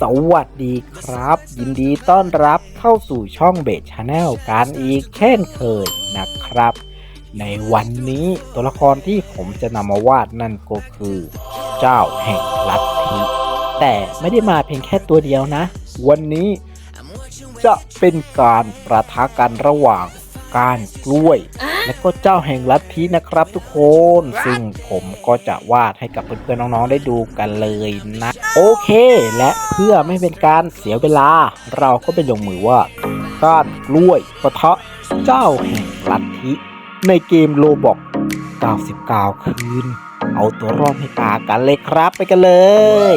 สวัสดีครับยินดีต้อนรับเข้าสู่ช่องเบสชาแนลกันอีกเช่นเคยนะครับในวันนี้ตัวละครที่ผมจะนำมาวาดนั่นก็คือเจ้าแห่งลัทธิแต่ไม่ได้มาเพียงแค่ตัวเดียวนะวันนี้จะเป็นการประทะกันระหว่างก้านกล้วยและก็เจ้าแห่งลัทธินะครับทุกคนซึ่งผมก็จะวาดให้กับเพื่อนๆน้องๆได้ดูกันเลยนะโอเคและเพื่อไม่เป็นการเสียเวลาเราก็ไปลงมือวาดก้านกล้วยปะทะเจ้าแห่งลัทธิในเกมโลบอก99 คืนเอาตัวรอดให้ตากันเลยครับไปกันเลย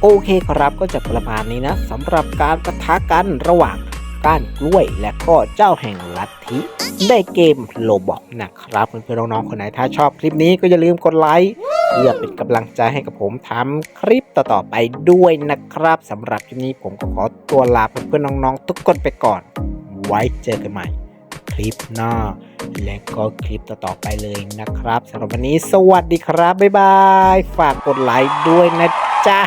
โอเคครับก็จะประมาณนี้นะสำหรับการปะทะกันระหว่างก้านกล้วยและก็เจ้าแห่งลัทธิในเกมโลบอกนะครับเพื่อนๆน้องๆคนไหนถ้าชอบคลิปนี้ก็อย่าลืมกดไลค์เพื่อเป็นกำลังใจให้กับผมทำคลิปต่อๆไปด้วยนะครับสำหรับคลิปนี้ผมก็ขอตัวลาเพื่อนๆน้องๆทุกคนไปก่อนไว้เจอกันใหม่คลิปหน้าและก็คลิปต่อๆไปเลยนะครับสำหรับวันนี้สวัสดีครับบ๊ายบายฝากกดไลค์ด้วยนะจ๊ะ